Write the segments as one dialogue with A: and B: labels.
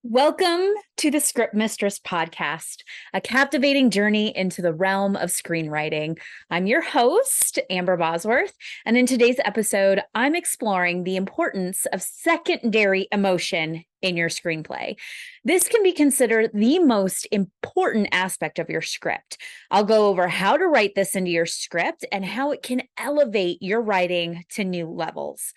A: Welcome to the Script Mistress Podcast, a captivating journey into the realm of screenwriting. I'm your host, Amber Bosworth, and in today's episode, I'm exploring the importance of secondary emotion in your screenplay. This can be considered the most important aspect of your script. I'll go over how to write this into your script and how it can elevate your writing to new levels.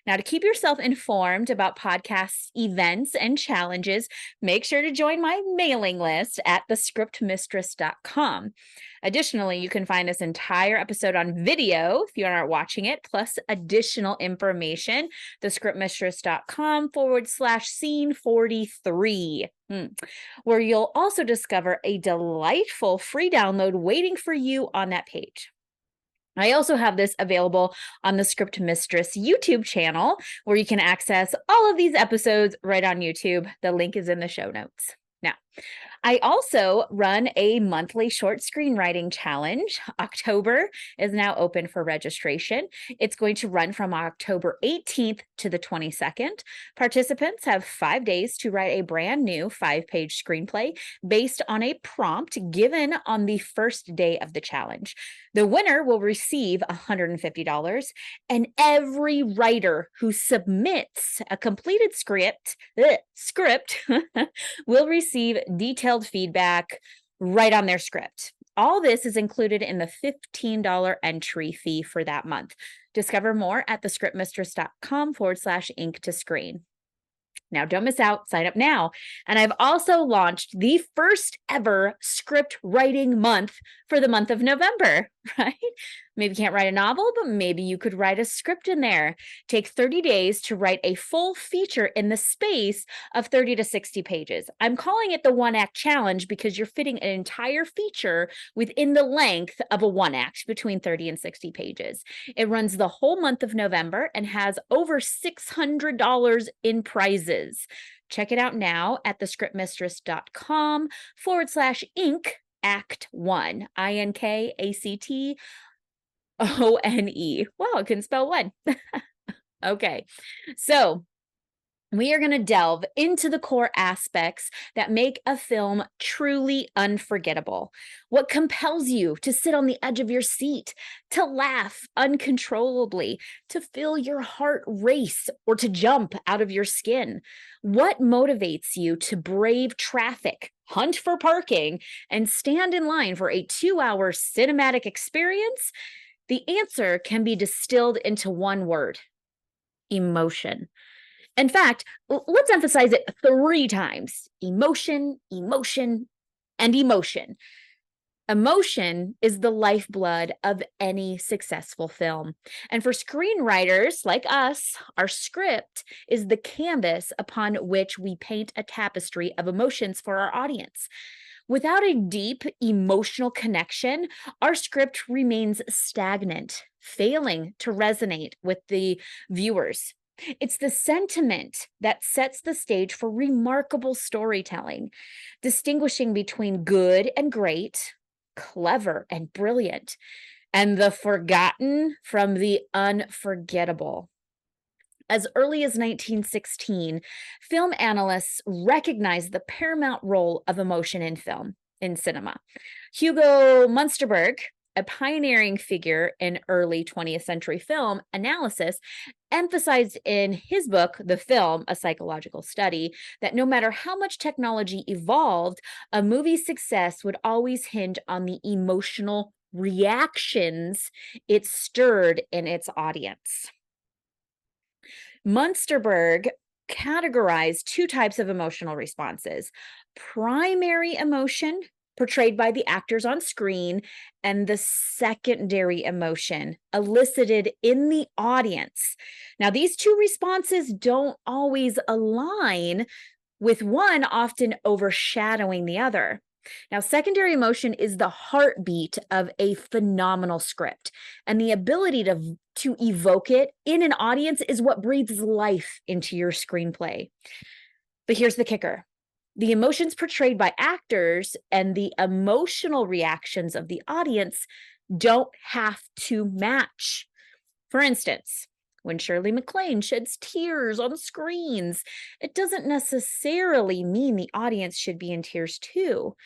A: Now, to keep yourself informed about podcasts, events, and challenges, make sure to join my mailing list at thescriptmistress.com. Additionally, you can find this entire episode on video if you aren't watching it, plus additional information, thescriptmistress.com/scene 43. Where you'll also discover a delightful free download waiting for you on that page. I also have this available on the Script Mistress YouTube channel, where you can access all of these episodes right on YouTube. The link is in the show notes. Now, I also run a monthly short screenwriting challenge. October is now open for registration. It's going to run from October 18th to the 22nd. Participants have 5 days to write a brand new 5-page screenplay based on a prompt given on the first day of the challenge. The winner will receive $150, and every writer who submits a completed script will receive detailed feedback right on their script. All this is included in the $15 entry fee for that month. Discover more at thescriptmistress.com/ink to screen. Now, don't miss out. Sign up now. And I've also launched the first ever script writing month for the month of November, right? Maybe you can't write a novel, but maybe you could write a script in there. Take 30 days to write a full feature in the space of 30 to 60 pages. I'm calling it the 1-act challenge because you're fitting an entire feature within the length of a 1-act between 30 and 60 pages. It runs the whole month of November and has over $600 in prizes. Check it out now at thescriptmistress.com/ink Act 1, INKACTONE. Wow, I can spell one. Okay, so we are going to delve into the core aspects that make a film truly unforgettable. What compels you to sit on the edge of your seat, to laugh uncontrollably, to feel your heart race, or to jump out of your skin? What motivates you to brave traffic, hunt for parking, and stand in line for a 2-hour cinematic experience? The answer can be distilled into one word: emotion. In fact, let's emphasize it 3 times: emotion, emotion, and emotion. Emotion is the lifeblood of any successful film. And for screenwriters like us, our script is the canvas upon which we paint a tapestry of emotions for our audience. Without a deep emotional connection, our script remains stagnant, failing to resonate with the viewers. It's the sentiment that sets the stage for remarkable storytelling, distinguishing between good and great, clever and brilliant, and the forgotten from the unforgettable. As early as 1916, film analysts recognized the paramount role of emotion in cinema. Hugo Munsterberg, a pioneering figure in early 20th century film analysis, emphasized in his book, The Film, A Psychological Study, that no matter how much technology evolved, a movie's success would always hinge on the emotional reactions it stirred in its audience. Munsterberg categorized 2 types of emotional responses: primary emotion, portrayed by the actors on screen, and the secondary emotion elicited in the audience. Now, these 2 responses don't always align, with one often overshadowing the other. Now, secondary emotion is the heartbeat of a phenomenal script, and the ability to evoke it in an audience is what breathes life into your screenplay. But here's the kicker: the emotions portrayed by actors and the emotional reactions of the audience don't have to match. For instance, When Shirley MacLaine sheds tears on screens, it doesn't necessarily mean the audience should be in tears too.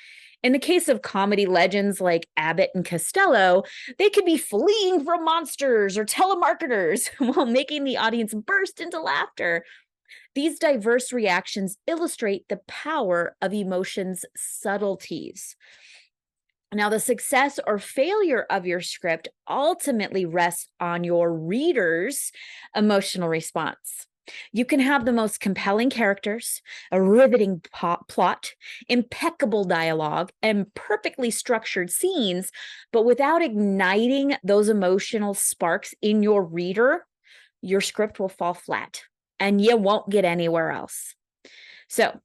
A: In the case of comedy legends like Abbott and Costello, they could be fleeing from monsters or telemarketers while making the audience burst into laughter. These diverse reactions illustrate the power of emotion's subtleties. Now, the success or failure of your script ultimately rests on your reader's emotional response. You can have the most compelling characters, a riveting plot, impeccable dialogue, and perfectly structured scenes, but without igniting those emotional sparks in your reader, your script will fall flat and you won't get anywhere else. So,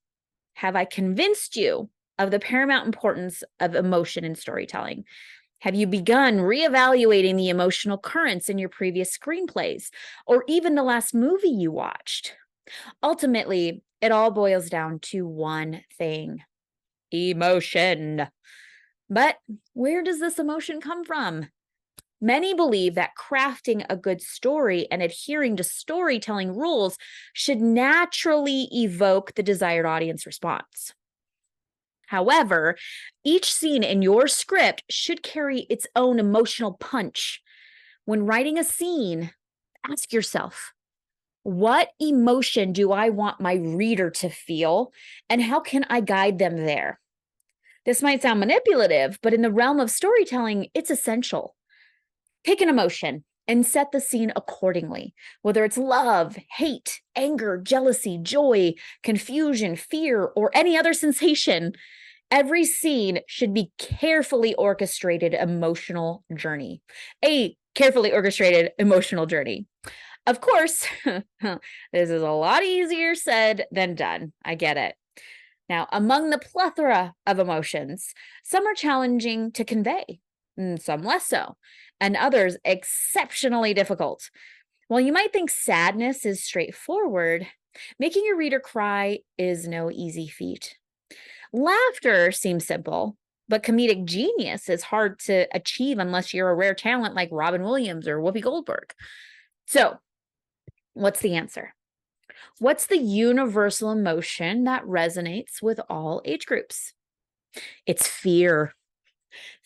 A: have I convinced you of the paramount importance of emotion in storytelling? Have you begun reevaluating the emotional currents in your previous screenplays, or even the last movie you watched? Ultimately, it all boils down to one thing: emotion. But where does this emotion come from? Many believe that crafting a good story and adhering to storytelling rules should naturally evoke the desired audience response. However, each scene in your script should carry its own emotional punch. When writing a scene, ask yourself, what emotion do I want my reader to feel, and how can I guide them there? This might sound manipulative, but in the realm of storytelling, it's essential. Pick an emotion and set the scene accordingly, whether it's love, hate, anger, jealousy, joy, confusion, fear, or any other sensation. Every scene should be a carefully orchestrated emotional journey. Of course, this is a lot easier said than done. I get it. Now, among the plethora of emotions, some are challenging to convey, and some less so, and others exceptionally difficult. While you might think sadness is straightforward, making your reader cry is no easy feat. Laughter seems simple, but comedic genius is hard to achieve unless you're a rare talent like Robin Williams or Whoopi Goldberg. So, what's the answer? What's the universal emotion that resonates with all age groups? It's fear.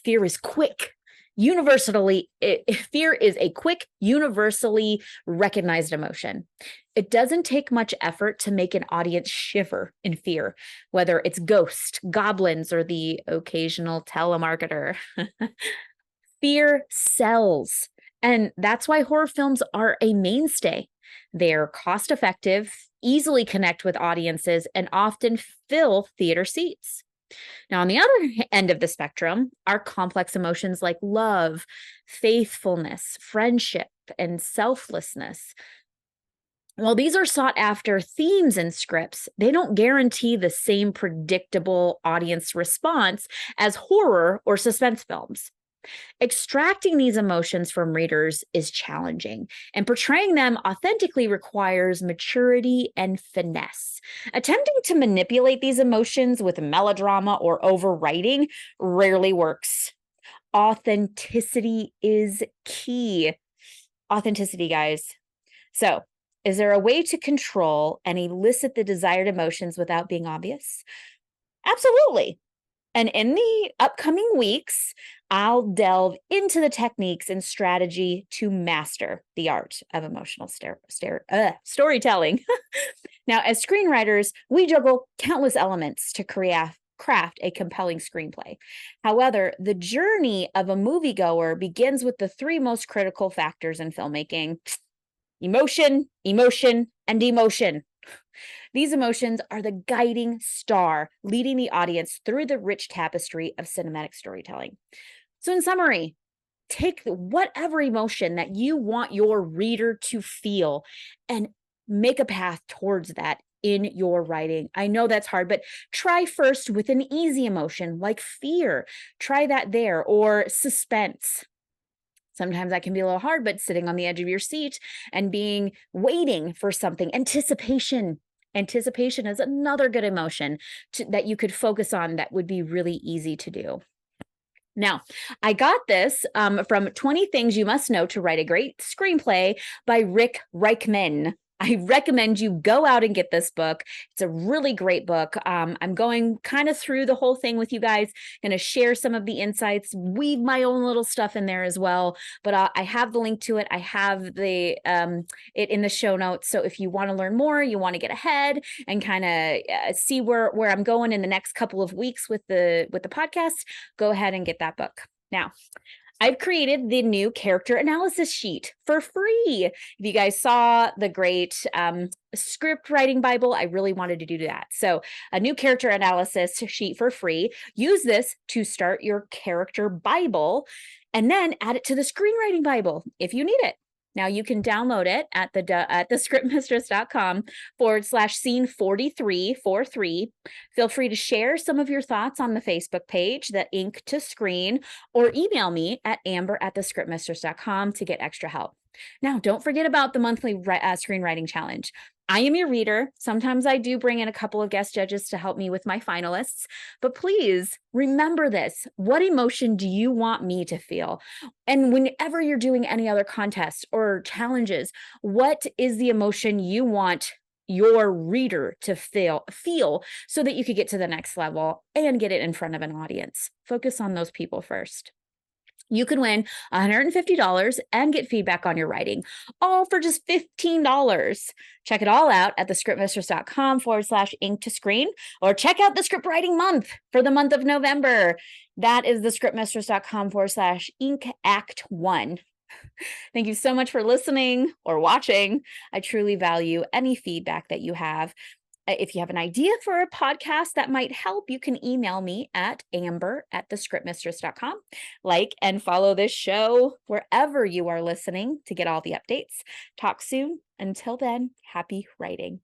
A: Fear is quick. Fear is a quick, universally recognized emotion. It doesn't take much effort to make an audience shiver in fear, whether it's ghosts, goblins, or the occasional telemarketer. Fear sells, and that's why horror films are a mainstay. They're cost-effective, easily connect with audiences, and often fill theater seats. Now, on the other end of the spectrum are complex emotions like love, faithfulness, friendship, and selflessness. While these are sought after themes in scripts, they don't guarantee the same predictable audience response as horror or suspense films. Extracting these emotions from readers is challenging, and portraying them authentically requires maturity and finesse. Attempting to manipulate these emotions with melodrama or overwriting rarely works. Authenticity is key. Authenticity, guys. So, is there a way to control and elicit the desired emotions without being obvious? Absolutely. And in the upcoming weeks, I'll delve into the techniques and strategy to master the art of emotional storytelling. Now, as screenwriters, we juggle countless elements to craft a compelling screenplay. However, the journey of a moviegoer begins with the three most critical factors in filmmaking: emotion, emotion, and emotion. These emotions are the guiding star, leading the audience through the rich tapestry of cinematic storytelling. So, in summary, take whatever emotion that you want your reader to feel and make a path towards that in your writing. I know that's hard, but try first with an easy emotion like fear. Try that there, or suspense. Sometimes that can be a little hard, but sitting on the edge of your seat and waiting for something. Anticipation. Anticipation is another good emotion that you could focus on that would be really easy to do. Now, I got this from 20 Things You Must Know to Write a Great Screenplay by Rick Reichman. I recommend you go out and get this book. It's a really great book. I'm going kind of through the whole thing with you guys, going to share some of the insights, weave my own little stuff in there as well. But I have the link to it. I have the it in the show notes. So if you want to learn more, you want to get ahead and kind of see where I'm going in the next couple of weeks with the podcast, go ahead and get that book. Now, I've created the new character analysis sheet for free. If you guys saw the great script writing Bible, I really wanted to do that. So a new character analysis sheet for free. Use this to start your character Bible and then add it to the screenwriting Bible if you need it. Now you can download it at the scriptmistress.com/scene4343. Feel free to share some of your thoughts on the Facebook page, the Ink to Screen, or email me at amber@thescriptmistress.com to get extra help. Now, don't forget about the monthly screenwriting challenge. I am your reader. Sometimes I do bring in a couple of guest judges to help me with my finalists, but please remember this. What emotion do you want me to feel? And whenever you're doing any other contests or challenges, what is the emotion you want your reader to feel so that you could get to the next level and get it in front of an audience? Focus on those people first. You can win $150 and get feedback on your writing, all for just $15. Check it all out at thescriptmistress.com/ink to screen, or check out the script writing month for the month of November. That is thescriptmistress.com/ink Act 1. Thank you so much for listening or watching. I truly value any feedback that you have. If you have an idea for a podcast that might help, you can email me at amber@thescriptmistress.com. Like and follow this show wherever you are listening to get all the updates. Talk soon. Until then, happy writing.